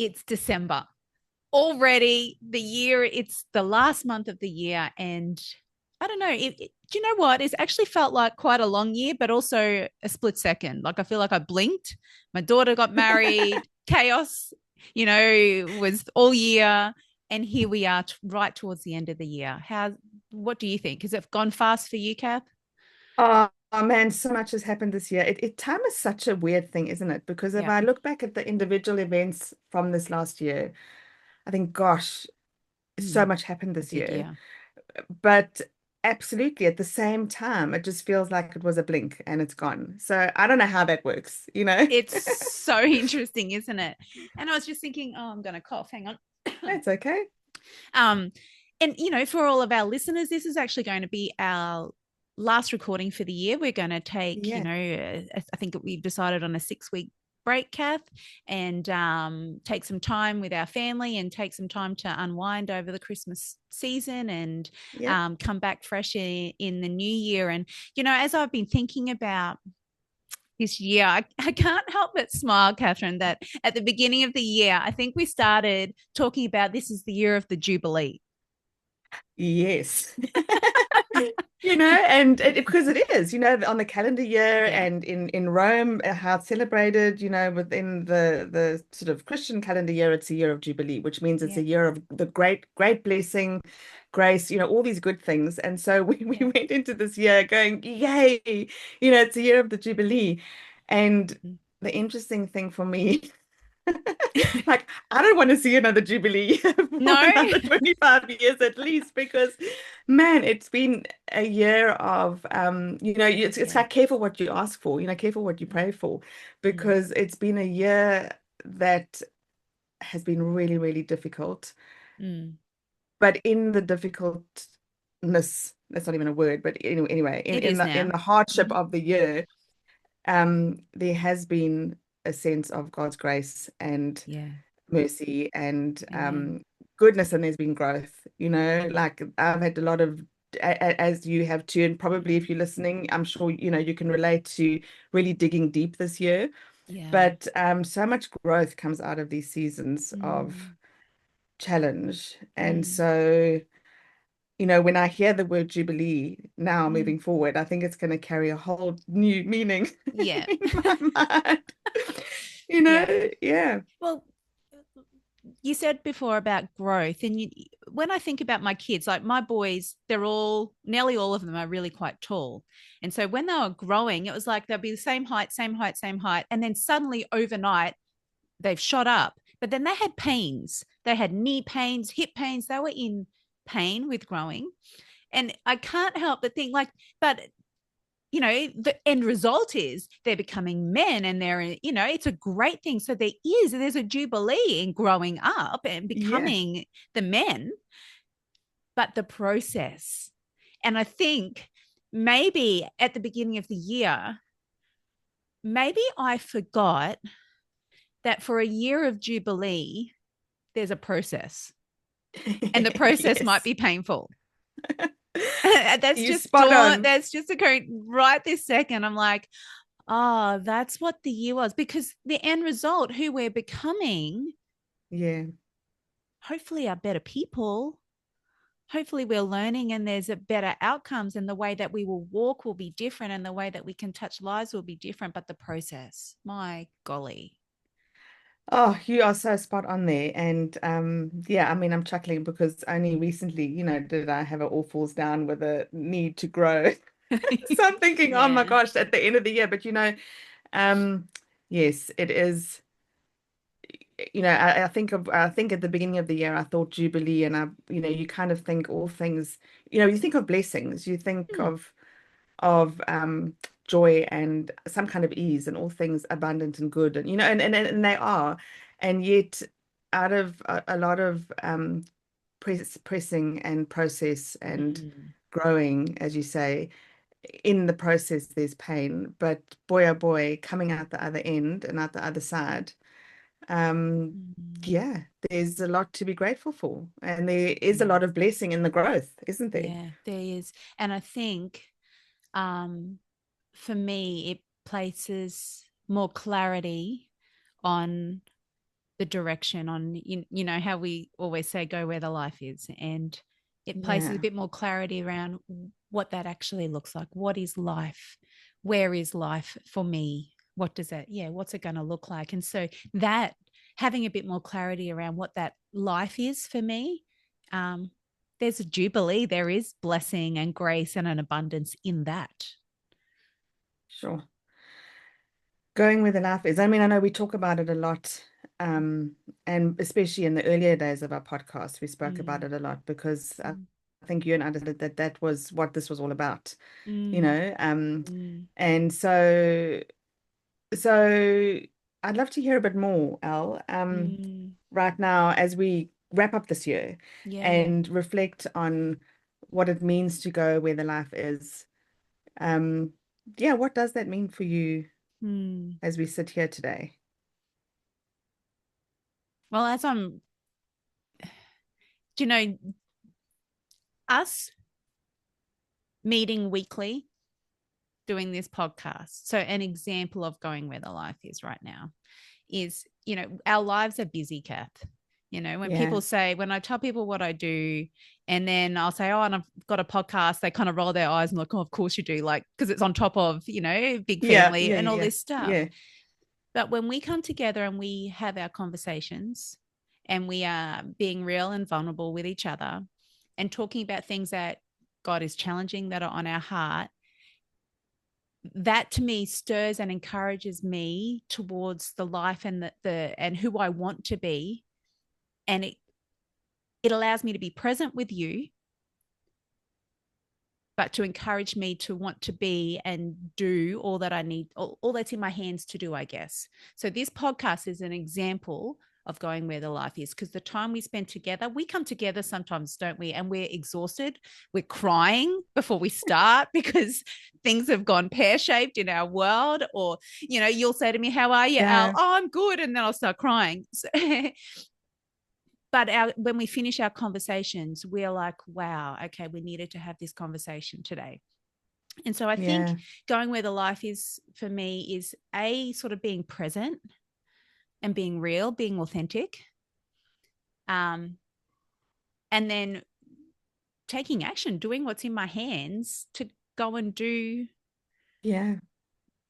it's December already. The year, it's the last month of the year. And I don't know. Do you know what? It's actually felt like quite a long year, but also a split second. Like I feel like I blinked. My daughter got married, chaos, was all year. And here we are right towards the end of the year. What do you think? Has it gone fast for you, Kath? Oh man, so much has happened this year. Time is such a weird thing, isn't it? Because if Yeah. I look back at the individual events from this last year, I think, gosh, so Mm, much happened a this big year. year. But absolutely, at the same time, it just feels like it was a blink and it's gone. So I don't know how that works, you know? It's so interesting, isn't it? And I was just thinking, oh, I'm going to cough. Hang on. That's okay. um, and for all of our listeners, this is actually going to be our last recording for the year. We're going to take, Yeah. I think we've decided on a 6 week break, Kath, and take some time with our family and take some time to unwind over the Christmas season and Yeah. come back fresh in the new year. And, as I've been thinking about this year, I can't help but smile, Kathryn, that at the beginning of the year, I think we started talking about this is the year of the Jubilee. Yes. And because it is, on the calendar year Yeah, and in Rome, how it's celebrated, within the sort of Christian calendar year, it's a year of Jubilee, which means it's yeah, a year of the great blessing, grace, all these good things. And so we yeah. went into this year going, yay, it's a year of the Jubilee. And Mm. the interesting thing for me like, I don't want to see another Jubilee for No? another 25 years at least, because man, it's been a year of it's Yeah. like careful what you ask for, careful what you Mm, pray for, mm, because it's been a year that has been really, really difficult. mm. But in the difficultness, that's not even a word, but anyway, It in is the now. hardship Mhm. of the year, there has been a sense of God's grace and Yeah, mercy and amen. goodness, and there's been growth. Like I've had a lot of, as you have too, and probably if you're listening, I'm sure you can relate to really digging deep this year. Yeah. But so much growth comes out of these seasons of Mm, challenge, and mm, so when I hear the word Jubilee now mm. moving forward, I think it's going to carry a whole new meaning Yeah. in my mind. Yeah. Yeah, Well, you said before about growth, and when I think about my kids, like my boys, nearly all of them are really quite tall. And so when they were growing, it was like they'll be the same height, same height, same height. And then suddenly overnight, they've shot up. But then they had pains. They had knee pains, hip pains. They were in pain with growing. And I can't help but think, like, but the end result is they're becoming men and it's a great thing. So there's a jubilee in growing up and yeah. becoming the men, but the process. And I think maybe at the beginning of the year, maybe I forgot that for a year of jubilee, there's a process, and the process might Yes. be painful. That's You just spot dawn. on. That's just occurring right this second. I'm like, oh, that's what the year was, because the end result, who we're becoming, Yeah. hopefully are better people. Hopefully we're learning and there's a better outcomes, and the way that we will walk will be different and the way that we can touch lives will be different. But the process, my golly. Oh, you are so spot on there. And yeah, I mean, I'm chuckling because only recently, did I have it all falls down with a need to grow. So I'm thinking, oh my Yeah. gosh, at the end of the year. But um, yes, it is. I think at the beginning of the year I thought Jubilee, and you kind of think all things, you think of blessings, you think Hmm. of joy and some kind of ease and all things abundant and good, and and they are, and yet out of a lot of pressing and process and Mm. growing, as you say, in the process there's pain, but boy oh boy, coming out the other end and out the other side, um Mm. yeah, there's a lot to be grateful for, and there is a Yeah. lot of blessing in the growth, isn't there? Yeah, there is. And I think um, for me, it places more clarity on the direction on, you know, how we always say, go where the life is. And it places a Yeah, bit more clarity around what that actually looks like. What is life? Where is life for me? What does that, yeah, what's it going to look like? And so that having a bit more clarity around what that life is for me, um, there's a jubilee, there is blessing and grace and an abundance in that. sure. Going where the life is. I mean, I know we talk about it a lot, and especially in the earlier days of our podcast, we spoke about Mm, it a lot because mm, I think you and I decided that that was what this was all about, you mm, know. mm, And so I'd love to hear a bit more, Al, mm. right now as we wrap up this year Yeah. and reflect on what it means to go where the life is. Um, yeah, what does that mean for you Mm. as we sit here today? Well, as I'm, do you know, us meeting weekly, doing this podcast. So, an example of going where the life is right now is, you know, our lives are busy, Kath. You know, when Yeah. people say, when I tell people what I do, and then I'll say, oh, and I've got a podcast, they kind of roll their eyes and look, oh, of course you do, like, because it's on top of, you know, big Yeah, family yeah, and all yeah, this stuff. yeah, But when we come together and we have our conversations and we are being real and vulnerable with each other and talking about things that God is challenging that are on our heart, that to me stirs and encourages me towards the life and the and who I want to be. And it allows me to be present with you, but to encourage me to want to be and do all that I need, all that's in my hands to do, I guess. So this podcast is an example of going where the life is, because the time we spend together, we come together sometimes, don't we? And we're exhausted. We're crying before we start because things have gone pear-shaped in our world. Or, you know, you'll say to me, how are you, Al? yeah, Oh, I'm good. And then I'll start crying. So, but when we finish our conversations, we're like, wow, okay, we needed to have this conversation today. And so I think yeah, going where the life is for me is a sort of being present and being real, being authentic, um, and then taking action, doing what's in my hands to go and do yeah.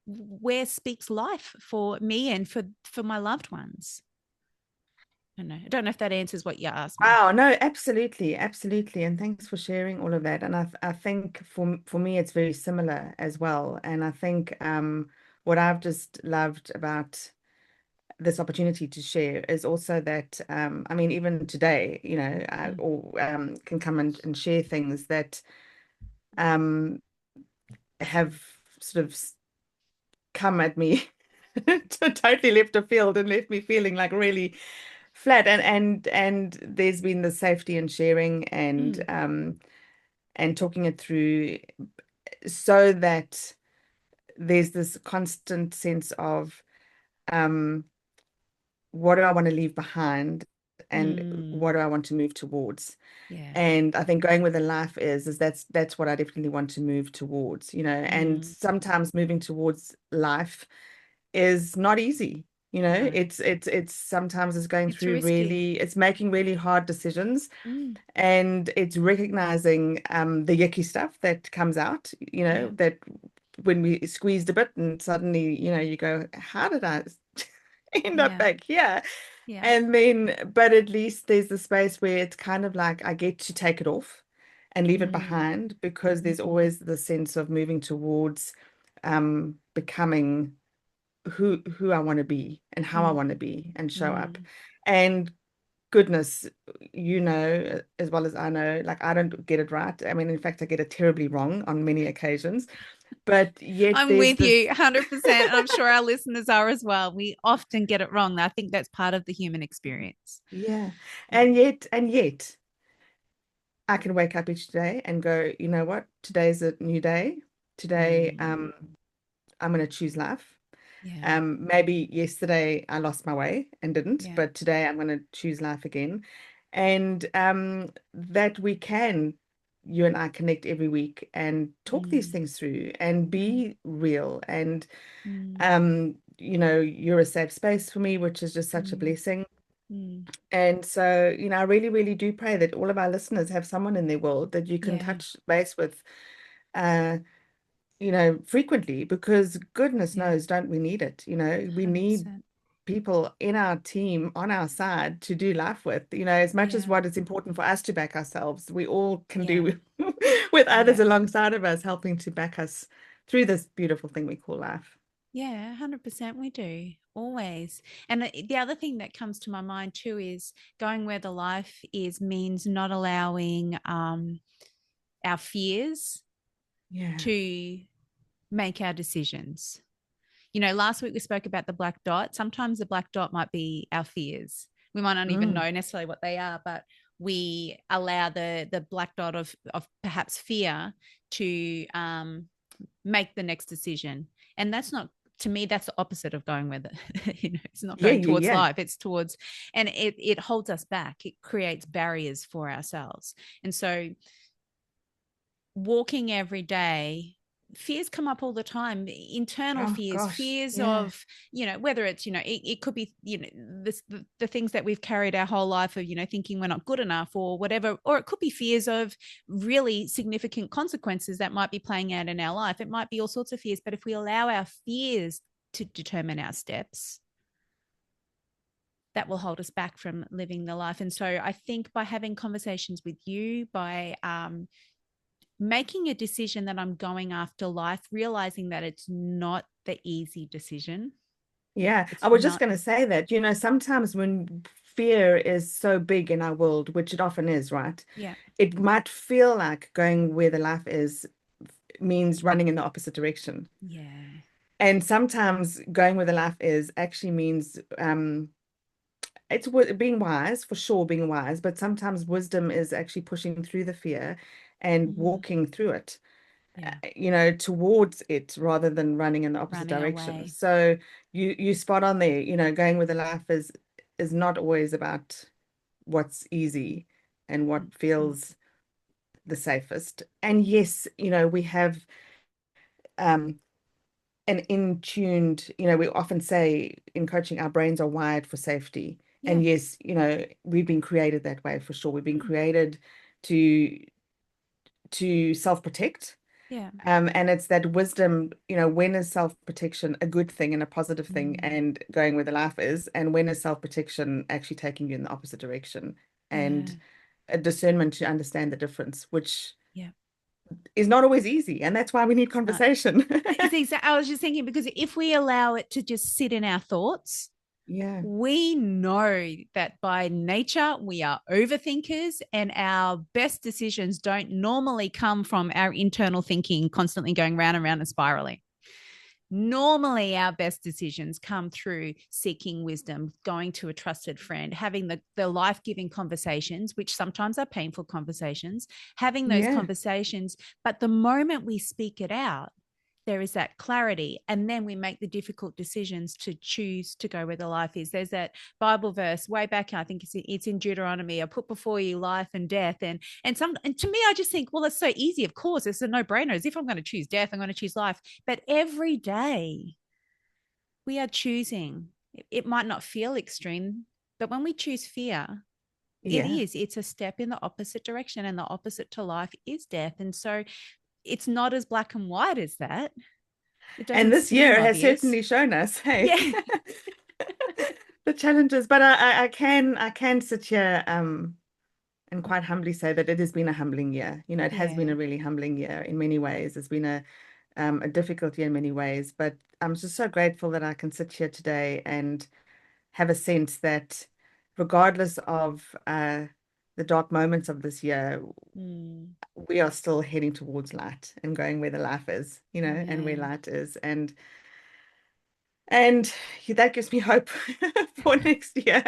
where speaks life for me and for my loved ones. I don't know. I don't know if that answers what you asked me. Wow, no, absolutely, absolutely. And thanks for sharing all of that. And I think for me it's very similar as well. And I think what I've just loved about this opportunity to share is also that I mean even today, you know, I Mm, or can come and share things that um have sort of come at me totally left of field and left me feeling like really flat and there's been the safety in sharing mm, and talking it through so that there's this constant sense of um what do I want to leave behind and mm, what do I want to move towards. yeah. And I think going where the life is that's what I definitely want to move towards, you know, and Mm, sometimes moving towards life is not easy. You know, no, it's sometimes it's going it's through risky. really, it's making really hard decisions Mm, and it's recognizing the yucky stuff that comes out, you know, yeah, that when we squeezed a bit and suddenly, you know, you go, how did I end up yeah, back here? yeah. And then, but at least there's the space where it's kind of like I get to take it off and leave it Mm, behind because there's always the sense of moving towards becoming who I want to be and how I want to mm, be and show up. mm. And goodness, you know, as well as I know, like I don't get it right. I mean, in fact, I get it terribly wrong on many occasions, but yet I'm there's with this, you 100%. And I'm sure our listeners are as well. We often get it wrong. I think that's part of the human experience. yeah, Yeah. and yet I can wake up each day and go, you know what? Today's a new day. Today, Mm, I'm going to choose life. yeah. Maybe yesterday I lost my way and didn't, Yeah. but today I'm going to choose life again. And that we can, you and I connect every week and talk these Mm, things through and mm, be real. And mm, you know, you're a safe space for me, which is just such a mm, blessing. Mm. And so, I really, really do pray that all of our listeners have someone in their world that you can Yeah. touch base with, uh, frequently, because goodness Yeah. knows, don't we need it? We need 100%. people in our team on our side to do life with, as much as Yeah. what is important for us to back ourselves, we all can Yeah. do with others Yeah. alongside of us, helping to back us through this beautiful thing we call life. Yeah, 100% we do. Always. And the other thing that comes to my mind too is going where the life is means not allowing our fears Yeah. to make our decisions. Last week we spoke about the black dot. Sometimes the black dot might be our fears. We might not even Mm. know necessarily what they are, but we allow the black dot of perhaps fear to make the next decision. And that's not, to me, that's the opposite of going with it. It's not Yeah, going yeah, towards yeah. life. It's towards, and it holds us back. It creates barriers for ourselves. And so walking every day, fears come up all the time, internal Oh fears, gosh. fears Yeah. of, whether it's, it could be, the things that we've carried our whole life of, thinking we're not good enough or whatever, or it could be fears of really significant consequences that might be playing out in our life. It might be all sorts of fears, but if we allow our fears to determine our steps, that will hold us back from living the life. And so I think by having conversations with you, by making a decision that I'm going after life, realizing that it's not the easy decision. Yeah, It's I was just not, going to say that, sometimes when fear is so big in our world, which it often is, right? yeah, It might feel like going where the life is means running in the opposite direction. yeah, And sometimes going where the life is actually means it's being wise, for sure, being wise, but sometimes wisdom is actually pushing through the fear and mm, walking through it, yeah, towards it rather than running in the opposite running direction. away. So you spot on there, going with the life is not always about what's easy and what 100%. feels the safest. And yes, we have um an in-tuned, we often say in coaching, our brains are wired for safety. Yeah, And yes, we've been created that way for sure. We've been mm, created to self-protect. yeah, And it's that wisdom, when is self-protection a good thing and a positive thing mm, and going where the life is, and when is self-protection actually taking you in the opposite direction, yeah, and a discernment to understand the difference, which yeah. is not always easy. And that's why we need It's not. conversation. It's exact. I was just thinking because if we allow it to just sit in our thoughts, Yeah, we know that by nature we are overthinkers and our best decisions don't normally come from our internal thinking constantly going round and round and spiraling. Normally our best decisions come through seeking wisdom, going to a trusted friend, having the life-giving conversations, which sometimes are painful conversations, having those yeah, conversations. But the moment we speak it out, there is that clarity, and then we make the difficult decisions to choose to go where the life is. There's that Bible verse way back, I think it's in Deuteronomy: I put before you life and death. And to me, I just think, well, it's so easy. Of course, it's a no-brainer. As if I'm going to choose death, I'm going to choose life. But every day we are choosing. It might not feel extreme, but when we choose fear, yeah. it's a step in the opposite direction, and the opposite to life is death. And so it's not as black and white as that. It And doesn't this seem year has obvious. certainly shown us, hey, Yeah. the challenges. But I can sit here and quite humbly say that it has been a humbling year. It has been Yeah. a really humbling year in many ways. It's been a difficult year in many ways, but I'm just so grateful that I can sit here today and have a sense that regardless of the dark moments of this year, Mm, we are still heading towards light and going where the life is, and where yeah. light is. And that gives me hope for next year.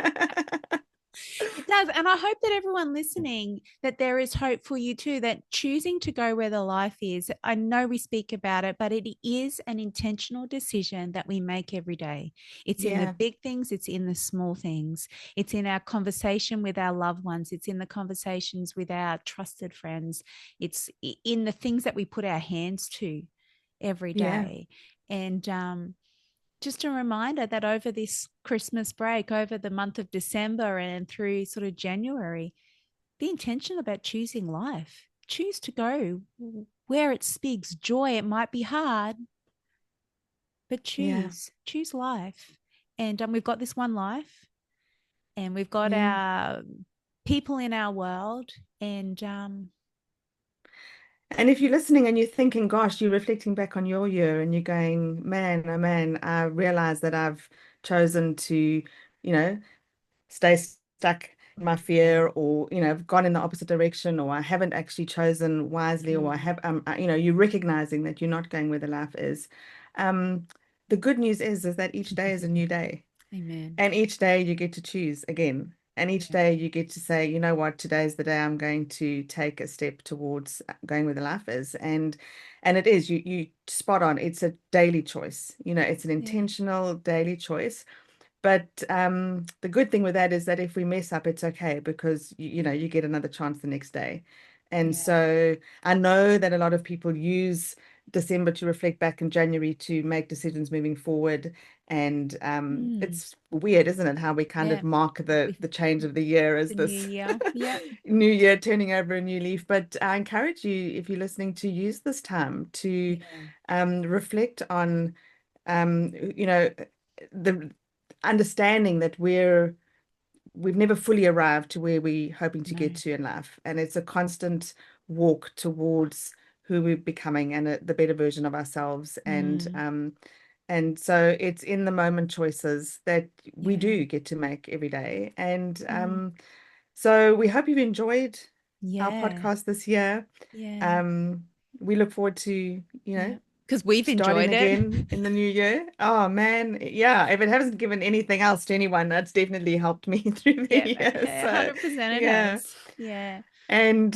It does. And I hope that everyone listening, that there is hope for you too, that choosing to go where the life is, I know we speak about it, but it is an intentional decision that we make every day. It's in the Yeah, big things, it's in the small things, it's in our conversation with our loved ones, it's in the conversations with our trusted friends, it's in the things that we put our hands to every yeah, day. And just a reminder that over this Christmas break, over the month of December and through sort of January, be intentional about choosing life. Choose to go where it speaks joy. It might be hard, but Yeah, choose life. And we've got this one life, and we've got yeah. our people in our world. And And if you're listening and you're thinking, gosh, you're reflecting back on your year and you're going, man, oh man, I realize that I've chosen to, stay stuck in my yeah, fear, or, I've gone in the opposite direction, or I haven't actually chosen wisely, or I mm, have, you're recognizing that you're not going where the life is. Um, the good news is that each day is a new day. amen. And each day you get to choose again. And each Yeah, day you get to say, you know what, today's the day I'm going to take a step towards going where the life is. And it is, you spot on. It's a daily choice. It's an yeah, intentional daily choice. But the good thing with that is that if we mess up, it's okay, because you get another chance the next day. And yeah, so I know that a lot of people use December to reflect back in January to make decisions moving forward. And mm, it's weird, isn't it, how we kind yeah. of mark the With the change of the year as the new this year. Yep. new year turning over a new leaf. But I encourage you, if you're listening, to use this time to Yeah. reflect on the understanding that we've never fully arrived to where we're hoping to get No. to in life, and it's a constant walk towards who we're becoming, and the better version of ourselves. Mm, And so it's in the moment choices that we yeah. do get to make every day. And Mm, so we hope you've enjoyed our yeah. podcast this year. Yeah. um we look forward to, Yeah. Because we've starting enjoyed it. again in the new year. Oh man, yeah. If it hasn't given anything else to anyone, that's definitely helped me through the Yeah. year. Yeah. So 100% it yeah. has. Yeah. And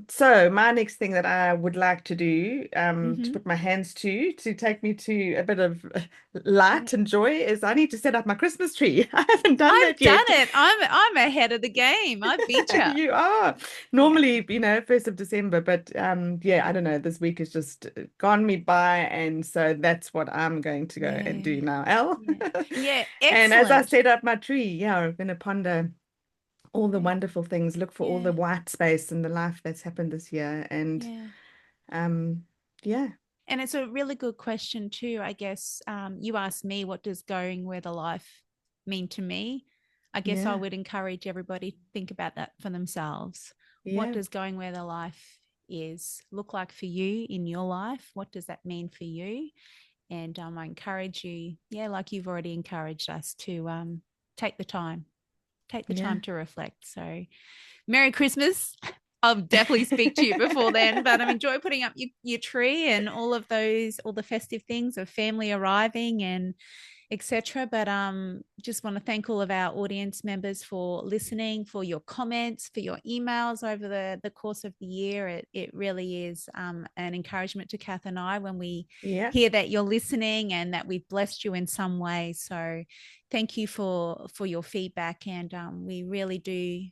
so my next thing that I would like to do, to Mm-hmm. put my hands to take me to a bit of Yeah. light and joy, is I need to set up my Christmas tree. I haven't done I've that done yet. it. I'm ahead of the game. I beat you. You are Yeah. normally, 1st of December, but yeah, I Yeah. don't know. This week has just gone me by, and so that's what I'm going to go and do Yeah. now, Elle. Yeah. Yeah. And as I Excellent. set up my tree, yeah, I'm going to ponder all the wonderful things, look for all the Yeah. white space in the life that's happened this year, and Yeah. um, yeah, And it's a really good question too. I guess you asked me, what does going where the life mean to me? I guess I yeah, would encourage everybody to think about that for themselves. What yeah, does going where the life is look like for you in your life? What does that mean for you? And I encourage you, yeah, like you've already encouraged us to take the time, take the yeah, time to reflect. So Merry Christmas. I'll definitely speak to you before then, but I enjoy putting up your tree and all of those, all the festive things of family arriving and etc. But just want to thank all of our audience members for listening, for your comments, for your emails over the course of the year. It really is an encouragement to Kath and I when we yeah, hear that you're listening and that we've blessed you in some way. So thank you for your feedback, and we really do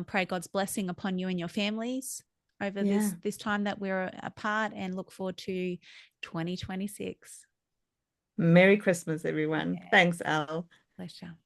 pray God's blessing upon you and your families over yeah. this time that we're apart, and look forward to 2026. Merry Christmas, everyone. Yeah, Thanks, Al. pleasure.